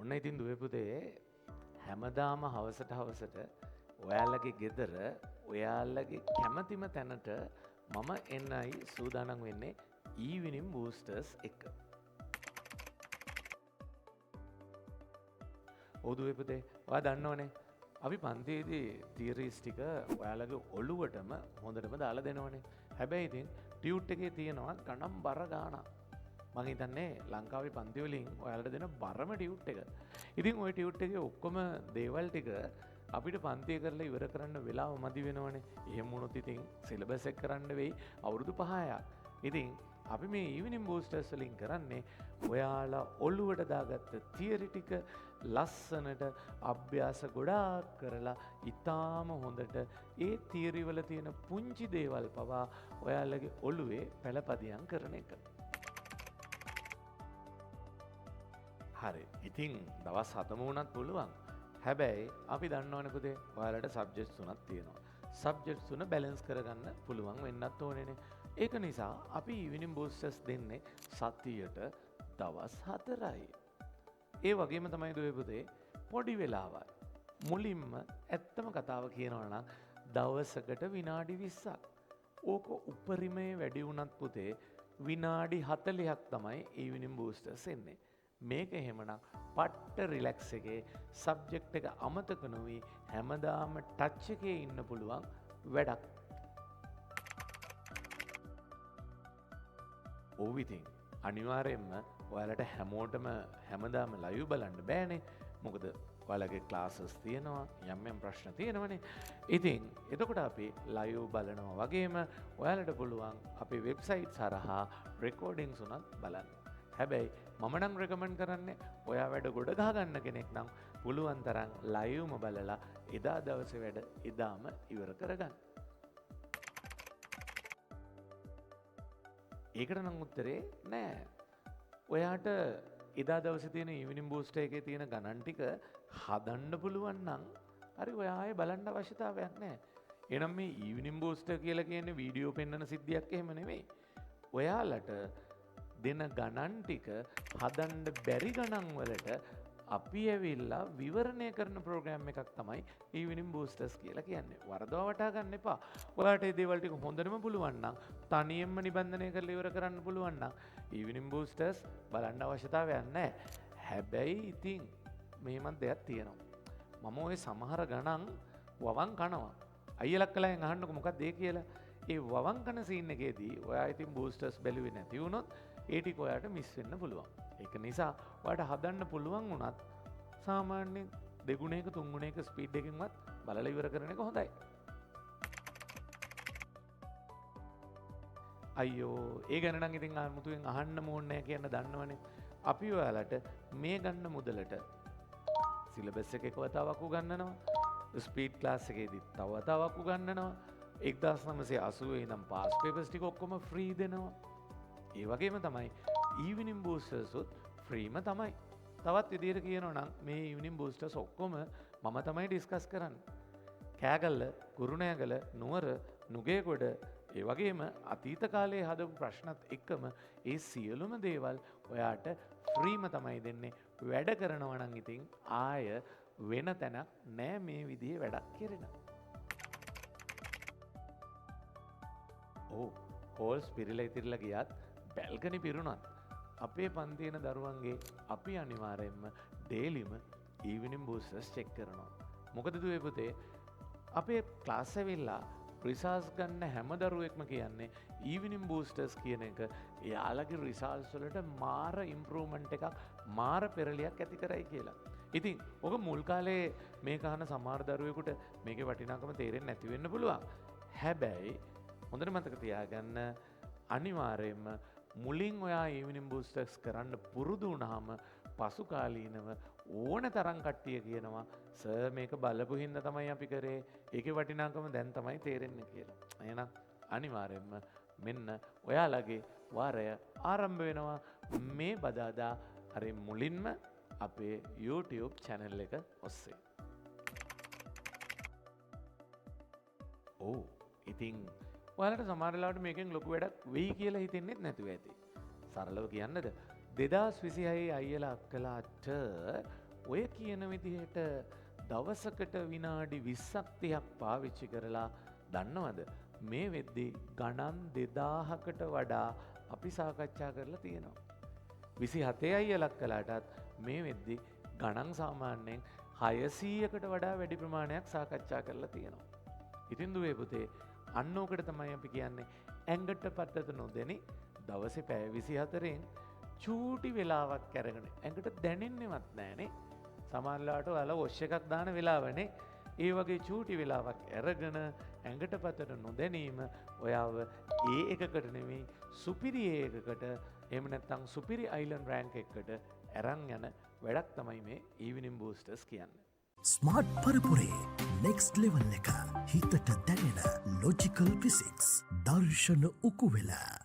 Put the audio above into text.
ඔන්න ඉතින් දුවේ පුතේ හැමදාම හවසට ඔයාලගේ ගෙදර ඔයාලගේ කැමතිම තැනට මම එන්නයි සූදානම් වෙන්නේ ඊවිනිං බූස්ටර්ස් එක. ඔව් දුවේ පුතේ ඔයා දන්නවනේ අපි පන්තියේදී තියරිස් ටික ඔයාලගේ ඔළුවටම හොඳටම දාලා දෙනවනේ. හැබැයි ඉතින් ටියුට් එකේ තියෙනවා ගණන් බර ගාණක්. මං හිතන්නේ ලංකාවේ පන්ති වලින් ඔයාලට දෙන බරම ටියුට් එක. ඉතින් ওই ටියුට් එකේ ඔක්කොම දේවල් ටික අපිට පන්තිය කරලා ඉවර කරන්න වෙලාව මදි වෙනවනේ. එහෙම වුණොත් ඉතින් සිලබස් එක කරන්න වෙයි අවුරුදු 5ක්. ඉතින් අපි මේ ඊවිනිං බූස්ටර්ස් වලින් කරන්නේ ඔයාලා ඔළුවට දාගත්ත තියරි ටික ලස්සනට අභ්‍යාස ගොඩාක් කරලා ඊටාම හොඳට ඒ තියරි වල තියෙන පුංචි දේවල් පවා ඔයාලගේ ඔළුවේ පළපදියම් කරන එක. හරි. ඉතින් දවස් 7ම වුණත් පුළුවන්. හැබැයි අපි දන්නවනේ පුතේ ඔයාලට සබ්ජෙක්ට්ස් තුනක් තියෙනවා. සබ්ජෙක්ට්ස් තුන බැලන්ස් කරගන්න පුළුවන් වෙන්නත් ඕනේනේ. ඒක නිසා අපි ඊවිනිං බූස්ටර්ස් දෙන්නේ සතියට දවස් 4යි. ඒ වගේම තමයි දුවේ පුතේ පොඩි වෙලාවක්. මුලින්ම ඇත්තම කතාව කියනවා නම් දවසකට විනාඩි 20ක්. ඕක උපරිමයේ වැඩි වුණත් පුතේ විනාඩි 40ක් තමයි ඊවිනිං බූස්ටර්ස් එන්නේ. මේක එහෙමනම් පට්ට රිලැක්ස් එකේ සබ්ජෙක්ට් එක අමතක නොවි හැමදාම ටච් එකේ ඉන්න පුළුවන් වැඩක්. ඔව් ඉතින් අනිවාර්යයෙන්ම ඔයාලට හැමෝටම හැමදාම ලයිව් බලන්න බෑනේ. මොකද ඔයාලගේ ක්ලාසස් තියෙනවා යම් ප්‍රශ්න තියෙනවනේ. ඉතින් එතකොට අපි ලයිව් බලනවා වගේම ඔයාලට පුළුවන් අපේ වෙබ්සයිට් හරහා රෙකෝඩින්ග්ස් උනත් බලන්න. හැබැයි මම නම් රෙකමන්ඩ් කරන්නේ ඔයා වැඩ ගොඩ ගහ ගන්න කෙනෙක් නම් පුළුවන් තරම් ලයිව්ම බලලා එදා දවසේ වැඩ එදාම ඉවර කරගන්න. ඒකට නම් උත්තරේ නෑ. ඔයාට එදා දවසේ තියෙන ඊවිනිං බූස්ටර් එකේ තියෙන ගණන් ටික හදන්න පුළුවන් නම් හරි ඔයා ආයේ බලන්න අවශ්‍යතාවයක් නෑ. එහෙනම් මේ ඊවිනිං බූස්ටර් කියලා කියන්නේ වීඩියෝ පෙන්වන සිද්ධියක් එහෙම නෙමෙයි. ඔයාලට දෙන ගණන් ටික හදන්න බැරි ගණන් වලට අපි ඇවිල්ලා විවරණය කරන ප්‍රෝග්‍රෑම් එකක් තමයි ඊවිනිං බූස්ටර්ස් කියලා කියන්නේ. වරදවා වටා ගන්න එපා. ඔයාලට මේ දේවල් ටික හොඳටම පුළුවන් නම් තනියෙන්ම නිබන්ධනය කරලා ඉවර කරන්න පුළුවන් නම් ඊවිනිං බූස්ටර්ස් බලන්න අවශ්‍යතාවයක් නැහැ. හැබැයි ඉතින් මෙහෙමත් දෙයක් තියෙනවා. මම ওই සමහර ගණන් වවන් කනවා. අයියලක් කලෙන් අහන්නකො මොකක්ද ඒ කියලා. ඒ වවන් කන සීන් එකේදී ඔයා ඉතින් බූස්ටර්ස් බැලුවේ නැති වුණොත් ඒ ටික ඔයාට මිස් වෙන්න පුළුවන්. ඒක නිසා ඔයාට හදන්න පුළුවන් වුණත් සාමාන්‍යයෙන් දෙගුණයක තුන්ගුණයක ස්පීඩ් එකකින්වත් බලලා ඉවර කරන එක හොඳයි. අයියෝ ඒ ගැන නම් ඉතින් අමුතුවෙන් අහන්න ඕනේ කියන්න දන්නවනේ. අපි ඔයාලට මේ ගන්න මුදලට සිලබස් එකේ කවතාවක් උගන්වනවා. ස්පීඩ් ක්ලාස් එකේදී තව වතාවක් උගන්වනවා. 1980 ඉඳන් පාස් පේපර්ස් ටික ඔක්කොම ෆ්‍රී දෙනවා. ඒ වගේම තමයි ඊවිනිං බූස්ටර්ස් උත් ෆ්‍රීම තමයි. තවත් විදිහට කියනවා නම් මේ ඊවිනිං බූස්ටර්ස් ඔක්කොම මම තමයි ඩිස්කස් කරන්නේ. කෑගල්ල, කුරුණෑගල, නුවර, නුගේගොඩ ඒ වගේම අතීත කාලයේ හදපු ප්‍රශ්නත් එක්කම ඒ සියලුම දේවල් ඔයාට ෆ්‍රීම තමයි දෙන්නේ. වැඩ කරනවා නම් ඉතින් ආය වෙන තැනක් නෑ මේ විදිහේ වැඩක් කරන. ඕ හෝල්ස් පිරිලා ඉතිරිලා ගියත් බැල්කනි පිරුණත් අපේ පන්තියන දරුවන්ගේ අපි අනිවාර්යෙන්ම ඩේලිම ඊවිනිං බූස්ටර්ස් චෙක් කරනවා. මොකද දුවේ පුතේ අපේ ක්ලාස් ඇවිල්ලා රිසල්ට්ස් ගන්න හැම දරුවෙක්ම කියන්නේ ඊවිනිං බූස්ටර්ස් කියන එක එයාලගේ රිසල්ට්ස් වලට මාර ඉම්ප්‍රූව්මන්ට් එකක් මාර පෙරලියක් ඇති කරයි කියලා. ඉතින් ඔක මුල් කාලේ මේක අහන සමහර දරුවෙකුට මේකේ වටිනාකම තේරෙන්නේ නැති වෙන්න පුළුවන්. හැබැයි හොඳට මතක තියාගන්න අනිවාර්යයෙන්ම මුලින් ඔයා ඊවිනිං බූස්ටර්ස් කරන්න පුරුදු වුණාම පසු කාලීනව ඕන තරම් කට්ටිය කියනවා සර් මේක බලපු හින්දා තමයි අපි කරේ. ඒකේ වටිනාකම දැන් තමයි තේරෙන්නේ කියලා. එහෙනම් අනිවාර්යයෙන්ම මෙන්න ඔයාලගේ වාරය ආරම්භ වෙනවා මේ බදාදා හරි මුලින්ම අපේ YouTube channel එක ඔස්සේ. ඔව් ඉතින් ඔයාලට සමහර වෙලාවට මේකෙන් ලොකු වැඩක් වෙයි කියලා හිතෙන්නේ නැතුව ඇති. සරලව කියන්නද 2026 අයියලා අක්කලාට ඔය කියන විදිහට දවසකට විනාඩි 20ක් 30ක් පාවිච්චි කරලා දන්නවද මේ වෙද්දී ගණන් 2000කට වඩා අපි සාකච්ඡා කරලා තියෙනවා. 27යි අලක් කළාටත් මේ වෙද්දී ගණන් සාමාන්‍යයෙන් 600කට වඩා වැඩි ප්‍රමාණයක් සාකච්ඡා කරලා තියෙනවා. ඉතින් දුවේ පුතේ අන්න ඕකට තමයි අපි කියන්නේ ඇඟට පතත නොදෙනි දවසේ පැය 24න් චූටි වෙලාවක් අරගෙන ඇඟට දැනෙන්නේවත් නැහනේ. සමහරලාට ඔයාලා වොෂ් එකක් දාන වෙලාවනේ. ඒ වගේ චූටි වෙලාවක් අරගෙන ඇඟට පතට නොදැනීම ඔයාව ඒ එකකට නෙමෙයි සුපිරි එකකට එහෙම නැත්නම් සුපිරි අයිලන්ඩ් රෑන්ක් එකකට අරන් යන වැඩක් තමයි මේ ඊවිනිං බූස්ටර්ස් කියන්නේ. ස්මාර්ට් පරපුරේ නෙක්ස්ට් ලෙවල් එක හිතට දැනෙන ලොජිකල් ෆිසික්ස් දර්ශන උකුවෙලා